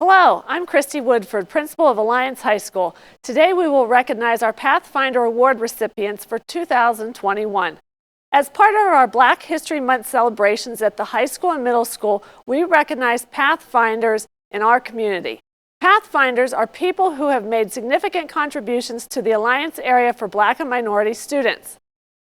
Hello, I'm Christy Woodford, principal of Alliance High School. Today we will recognize our Pathfinder Award recipients for 2021. As part of our Black History Month celebrations at the high school and middle school, we recognize Pathfinders in our community. Pathfinders are people who have made significant contributions to the Alliance area for Black and minority students.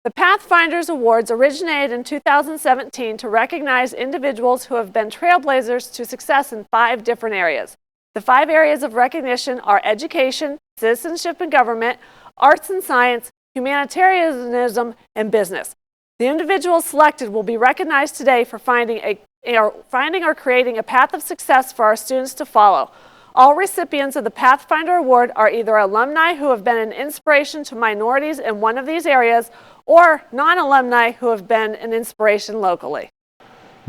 The Pathfinders Awards originated in 2017 to recognize individuals who have been trailblazers to success in 5 different areas. The 5 areas of recognition are education, citizenship and government, arts and science, humanitarianism, and business. The individuals selected will be recognized today for finding or creating a path of success for our students to follow. All recipients of the Pathfinder Award are either alumni who have been an inspiration to minorities in one of these areas or non-alumni who have been an inspiration locally.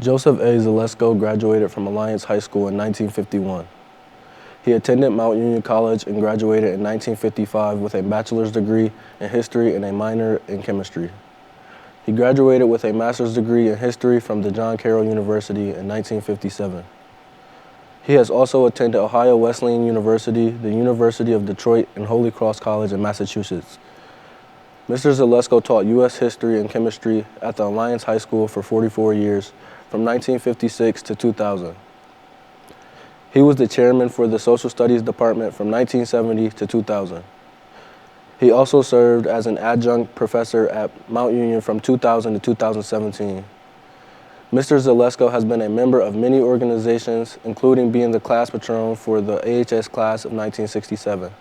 Joseph A. Zalesko graduated from Alliance High School in 1951. He attended Mount Union College and graduated in 1955 with a bachelor's degree in history and a minor in chemistry. He graduated with a master's degree in history from the John Carroll University in 1957. He has also attended Ohio Wesleyan University, the University of Detroit, and Holy Cross College in Massachusetts. Mr. Zalesko taught U.S. history and chemistry at the Alliance High School for 44 years, from 1956 to 2000. He was the chairman for the Social Studies Department from 1970 to 2000. He also served as an adjunct professor at Mount Union from 2000 to 2017. Mr. Zalesko has been a member of many organizations, including being the class patron for the AHS class of 1967,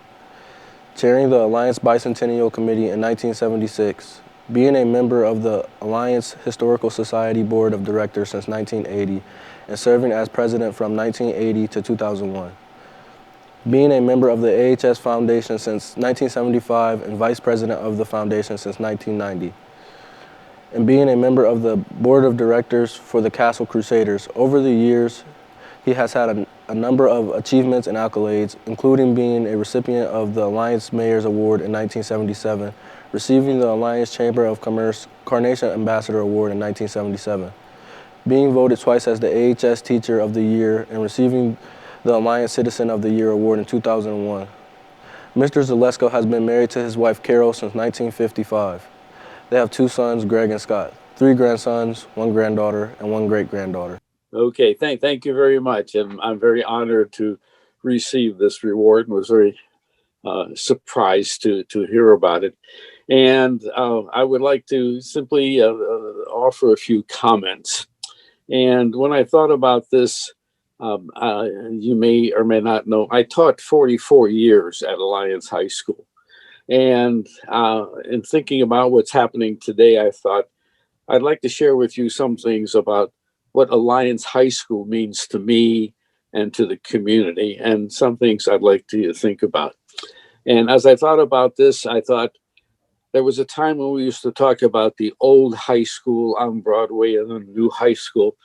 chairing the Alliance Bicentennial Committee in 1976, being a member of the Alliance Historical Society Board of Directors since 1980, and serving as president from 1980 to 2001, being a member of the AHS Foundation since 1975 and vice president of the foundation since 1990. And being a member of the board of directors for the Castle Crusaders. Over the years, he has had a number of achievements and accolades, including being a recipient of the Alliance Mayor's Award in 1977, receiving the Alliance Chamber of Commerce Carnation Ambassador Award in 1977, being voted twice as the AHS Teacher of the Year, and receiving the Alliance Citizen of the Year Award in 2001. Mr. Zalesko has been married to his wife Carol since 1955. They have 2 sons, Greg and Scott, 3 grandsons, 1 granddaughter, and 1 great-granddaughter. Okay, thank you very much. And I'm very honored to receive this reward and was very surprised to hear about it. And I would like to simply offer a few comments. And when I thought about this, you may or may not know, I taught 44 years at Alliance High School. And in thinking about what's happening today, I thought I'd like to share with you some things about what Alliance High School means to me and to the community, and some things I'd like to think about. And as I thought about this, I thought there was a time when we used to talk about the old high school on Broadway and the new high school.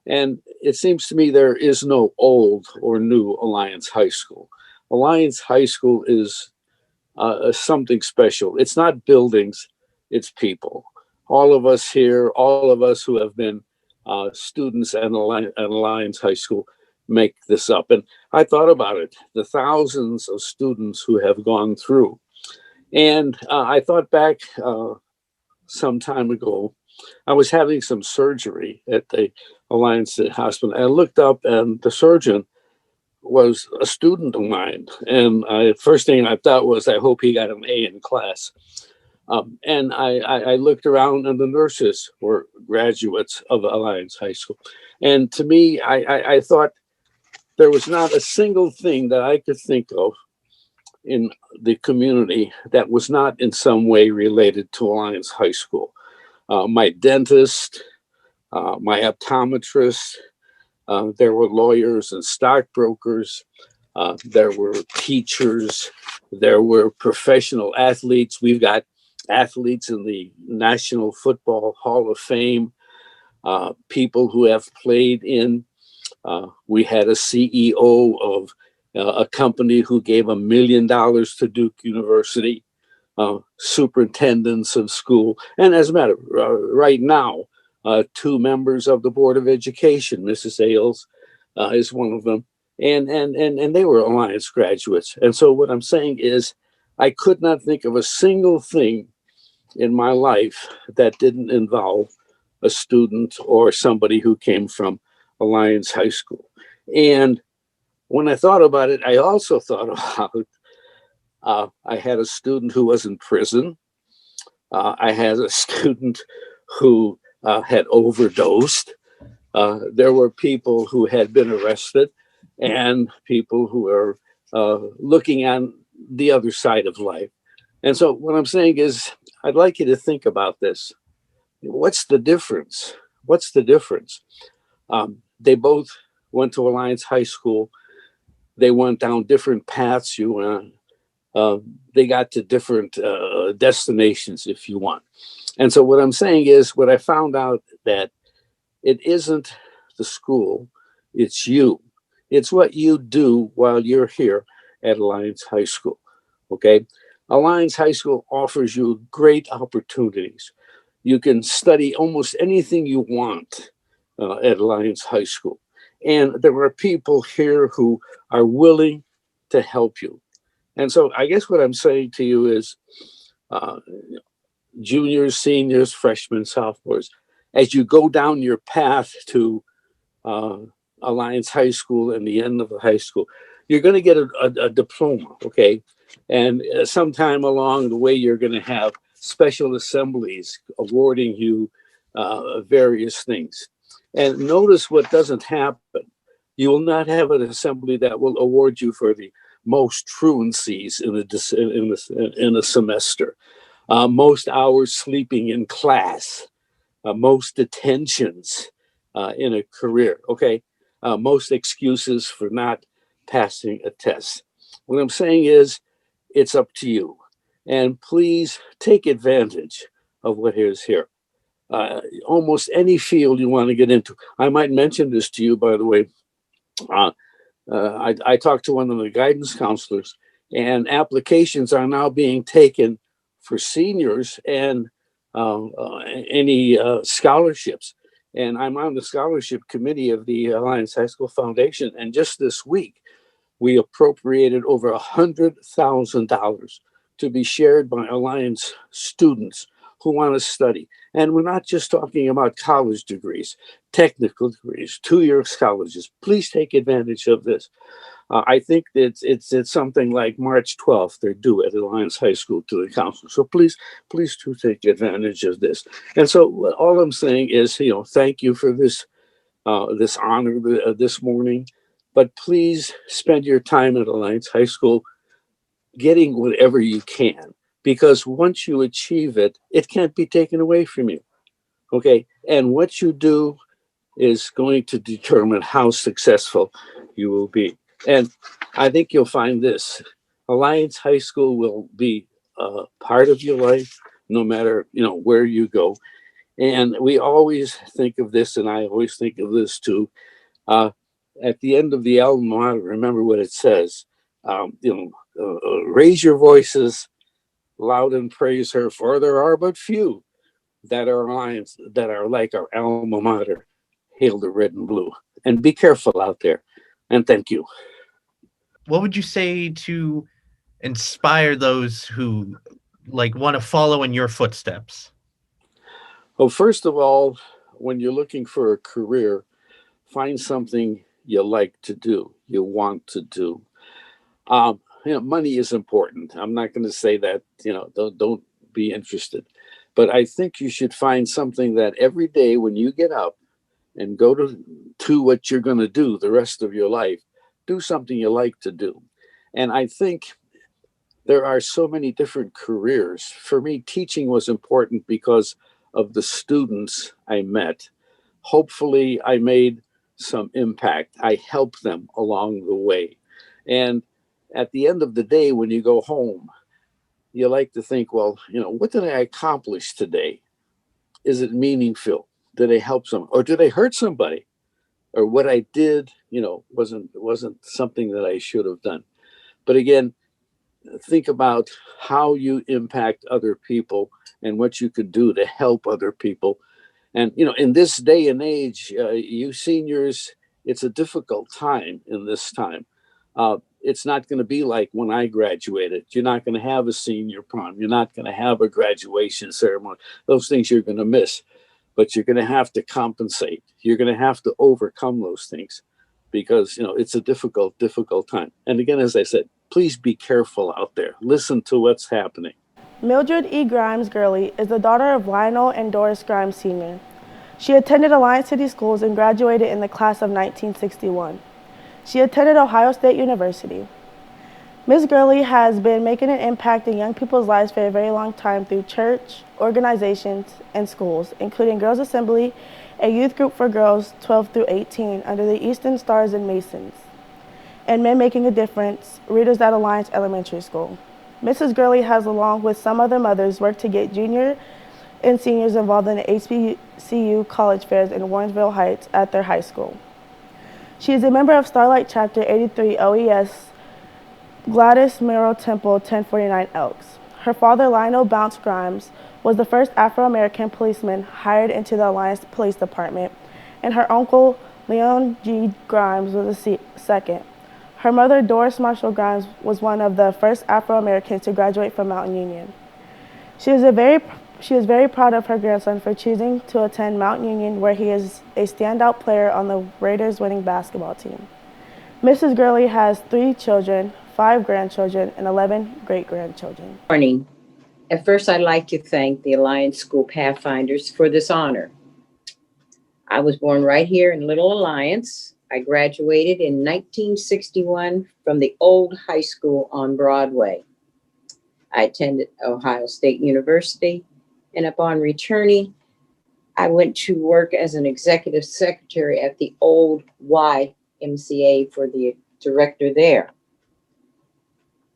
And it seems to me there is no old or new Alliance High School. Alliance High School is something special. It's not buildings, it's people. All of us here, all of us who have been students at Alliance High School make this up. And I thought about it, the thousands of students who have gone through. And I thought back some time ago, I was having some surgery at the Alliance Hospital. And I looked up and the surgeon was a student of mine. And first thing I thought was, I hope he got an A in class. And I looked around and the nurses were graduates of Alliance High School. And to me, I thought there was not a single thing that I could think of in the community that was not in some way related to Alliance High School. My dentist, my optometrist, there were lawyers and stockbrokers, there were teachers, there were professional athletes. We've got athletes in the National Football Hall of Fame, people who have played in, we had a CEO of a company who gave $1 million to Duke University, superintendents of school. And as a matter right now, 2 members of the Board of Education, Mrs. Ailes is one of them, and they were Alliance graduates. And so what I'm saying is, I could not think of a single thing in my life that didn't involve a student or somebody who came from Alliance High School. And when I thought about it, I also thought about I had a student who was in prison. I had a student who had overdosed. There were people who had been arrested and people who are looking on the other side of life. And so, what I'm saying is, I'd like you to think about this. What's the difference? What's the difference? They both went to Alliance High School. They went down different paths. They got to different destinations, if you want. And so, what I'm saying is, what I found out that it isn't the school, it's you. It's what you do while you're here at Alliance High School. Okay. Alliance High School offers you great opportunities. You can study almost anything you want at Alliance High School. And there are people here who are willing to help you. And so I guess what I'm saying to you is uh, juniors, seniors, freshmen, sophomores, as you go down your path to uh, Alliance High School and the end of the high school, you're going to get a diploma, okay? And sometime along the way, you're going to have special assemblies awarding you various things. And notice what doesn't happen. You will not have an assembly that will award you for the most truancies in a semester, most hours sleeping in class, most detentions in a career, okay? Most excuses for not passing a test. What I'm saying is, it's up to you. And please take advantage of what is here. Almost any field you want to get into. I might mention this to you, by the way. Uh, I talked to one of the guidance counselors, and applications are now being taken for seniors and any scholarships. And I'm on the scholarship committee of the Alliance High School Foundation. And just this week, we appropriated over $100,000 to be shared by Alliance students who want to study. And we're not just talking about college degrees, technical degrees, 2-year colleges. Please take advantage of this. I think that it's something like March 12th. They're due at Alliance High School to the council. So please do take advantage of this. And so all I'm saying is, thank you for this honor this morning. But please spend your time at Alliance High School getting whatever you can, because once you achieve it, it can't be taken away from you. Okay. And what you do is going to determine how successful you will be. And I think you'll find this: Alliance High School will be part of your life, no matter where you go. And we always think of this, and I always think of this too. Uh, at the end of the alma mater, remember what it says. Raise your voices loud and praise her, for there are but few that are alliance that are like our alma mater. Hail the red and blue, and be careful out there. And thank you. What would you say to inspire those who want to follow in your footsteps? Well, first of all, when you're looking for a career, find something you like to do, you want to do. Money is important. I'm not going to say that, don't be interested. But I think you should find something that every day when you get up and go to what you're going to do the rest of your life, do something you like to do. And I think there are so many different careers. For me, teaching was important because of the students I met. Hopefully, I made some impact. I helped them along the way. And at the end of the day, when you go home, you like to think, well, what did I accomplish today? Is it meaningful? Did I help someone, or did I hurt somebody? Or what I did, wasn't something that I should have done. But again, think about how you impact other people and what you could do to help other people. And in this day and age, you seniors It's a difficult time in this time. It's not going to be like when I graduated. You're not going to have a senior prom. You're not going to have a graduation ceremony. Those things you're going to miss, but you're going to have to compensate. You're going to have to overcome those things because, it's a difficult time. And again, as I said, please be careful out there. Listen to what's happening. Mildred E. Grimes Gurley is the daughter of Lionel and Doris Grimes Sr. She attended Alliance City Schools and graduated in the class of 1961. She attended Ohio State University. Ms. Gurley has been making an impact in young people's lives for a very long time through church, organizations, and schools, including Girls Assembly, a youth group for girls 12 through 18 under the Eastern Stars and Masons, and Men Making a Difference, readers at Alliance Elementary School. Mrs. Gurley has, along with some other mothers, worked to get junior and seniors involved in the HBCU college fairs in Warrensville Heights at their high school. She is a member of Starlight Chapter 83 OES Gladys Merrill Temple 1049 Elks. Her father, Lionel Bounce Grimes, was the first Afro-American policeman hired into the Alliance Police Department, and her uncle, Leon G. Grimes, was the second. Her mother, Doris Marshall Grimes, was one of the first Afro-Americans to graduate from Mount Union. She is very proud of her grandson for choosing to attend Mount Union, where he is a standout player on the Raiders winning basketball team. Mrs. Gurley has 3 children, 5 grandchildren, and 11 great-grandchildren. Morning. At first, I'd like to thank the Alliance School Pathfinders for this honor. I was born right here in Little Alliance. I graduated in 1961 from the old high school on Broadway. I attended Ohio State University, and upon returning, I went to work as an executive secretary at the old YMCA for the director there.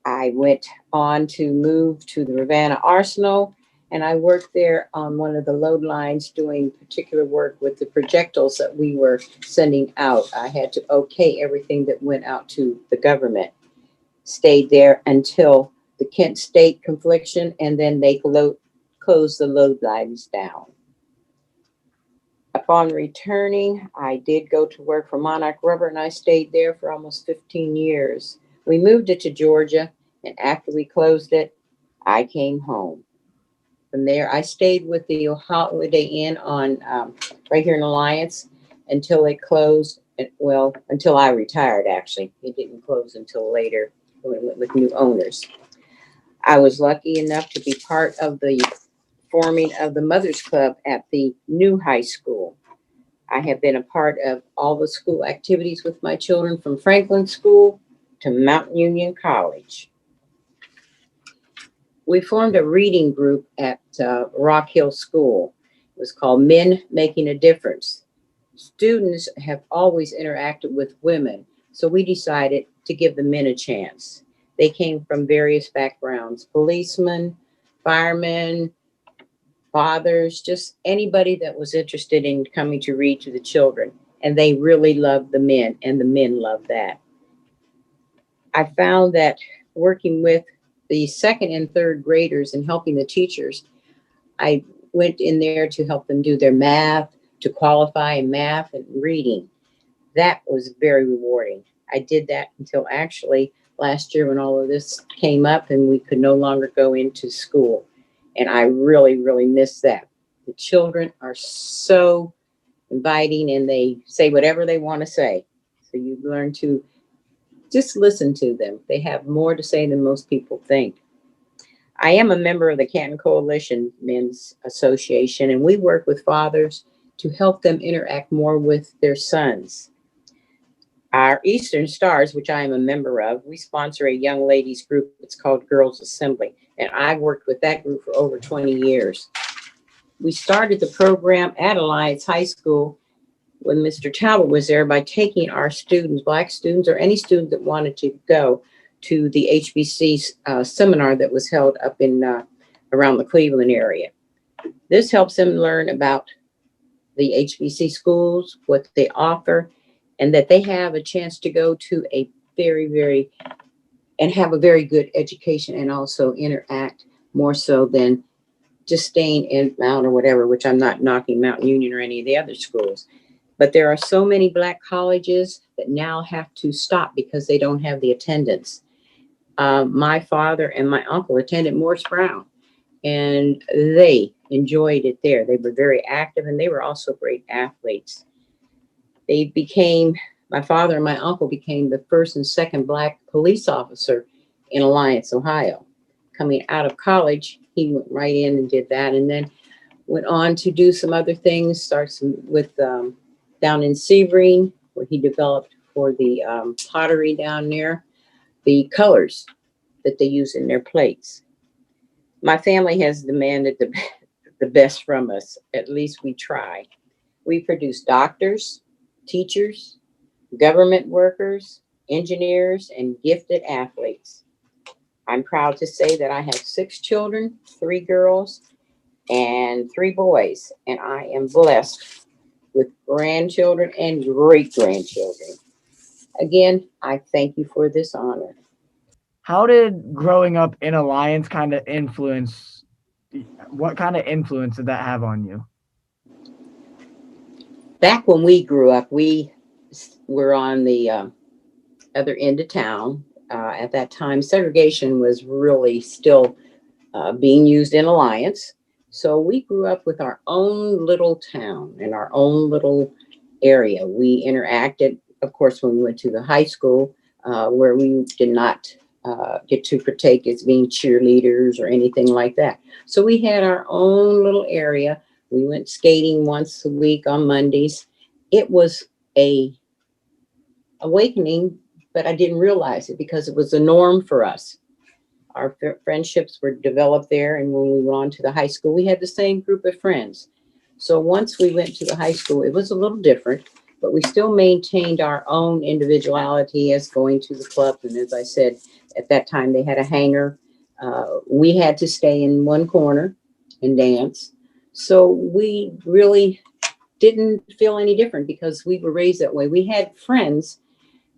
I went on to move to the Ravenna Arsenal, and I worked there on one of the load lines doing particular work with the projectiles that we were sending out. I had to okay everything that went out to the government. Stayed there until the Kent State confliction, and then they closed the load lines down. Upon returning, I did go to work for Monarch Rubber, and I stayed there for almost 15 years. We moved it to Georgia, and after we closed it, I came home. From there, I stayed with the Holiday Inn on right here in Alliance until it closed. Well, until I retired, actually. It didn't close until later when it went with new owners. I was lucky enough to be part of the forming of the Mothers Club at the new high school. I have been a part of all the school activities with my children from Franklin School to Mount Union College. We formed a reading group at Rock Hill School. It was called Men Making a Difference. Students have always interacted with women, so we decided to give the men a chance. They came from various backgrounds, policemen, firemen, fathers, just anybody that was interested in coming to read to the children. And they really loved the men, and the men loved that. I found that working with the 2nd and 3rd graders and helping the teachers, I went in there to help them do their math, to qualify in math and reading. That was very rewarding. I did that until actually last year when all of this came up and we could no longer go into school. And I really, really miss that. The children are so inviting and they say whatever they want to say. So you learn to just listen to them. They have more to say than most people think. I am a member of the Canton Coalition Men's Association, and we work with fathers to help them interact more with their sons. Our Eastern Stars, which I am a member of, we sponsor a young ladies group. It's called Girls Assembly, and I've worked with that group for over 20 years. We started the program at Alliance High School when Mr. Talbot was there by taking our students, Black students, or any student that wanted to go to the HBC seminar that was held up in around the Cleveland area. This helps them learn about the HBC schools, what they offer, and that they have a chance to go to a and have a very good education and also interact more so than just staying in Mount or whatever, which I'm not knocking Mount Union or any of the other schools. But there are so many Black colleges that now have to stop because they don't have the attendance. My father and my uncle attended Morris Brown, and they enjoyed it there. They were very active, and they were also great athletes. They became, my father and my uncle became the first and second Black police officer in Alliance, Ohio. Coming out of college, he went right in and did that, and then went on to do some other things. Starts with down in Sebring, where he developed for the pottery down there, the colors that they use in their plates. My family has demanded the best from us. At least we try. We produce doctors, teachers, government workers, engineers, and gifted athletes. I'm proud to say that I have 6 children, 3 girls, and 3 boys, and I am blessed with grandchildren and great grandchildren. Again, I thank you for this honor. How did growing up in Alliance kind of influence? What kind of influence did that have on you? Back when we grew up, we were on the other end of town. At that time, segregation was really still being used in Alliance. So we grew up with our own little town and our own little area. We interacted, of course, when we went to the high school, where we did not get to partake as being cheerleaders or anything like that. So we had our own little area. We went skating once a week on Mondays. It was a awakening, but I didn't realize it because it was the norm for us. Our friendships were developed there, and when we went on to the high school, we had the same group of friends. So once we went to the high school, it was a little different, but we still maintained our own individuality as going to the club. And as I said, at that time, they had a hangar. We had to stay in one corner and dance. So we really didn't feel any different because we were raised that way. We had friends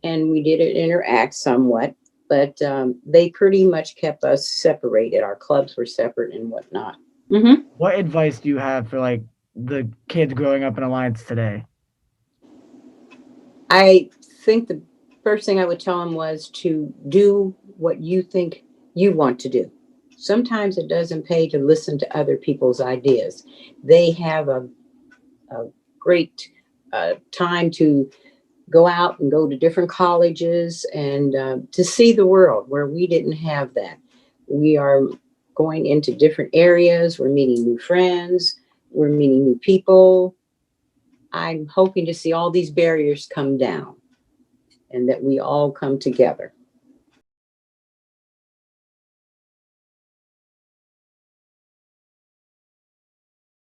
and we did interact somewhat, but they pretty much kept us separated. Our clubs were separate and whatnot. Mm-hmm. What advice do you have for like the kids growing up in Alliance today? I think the first thing I would tell them was to do what you think you want to do. Sometimes it doesn't pay to listen to other people's ideas. They have a great time to go out and go to different colleges and to see the world where we didn't have that. We are going into different areas. We're meeting new friends. We're meeting new people. I'm hoping to see all these barriers come down and that we all come together.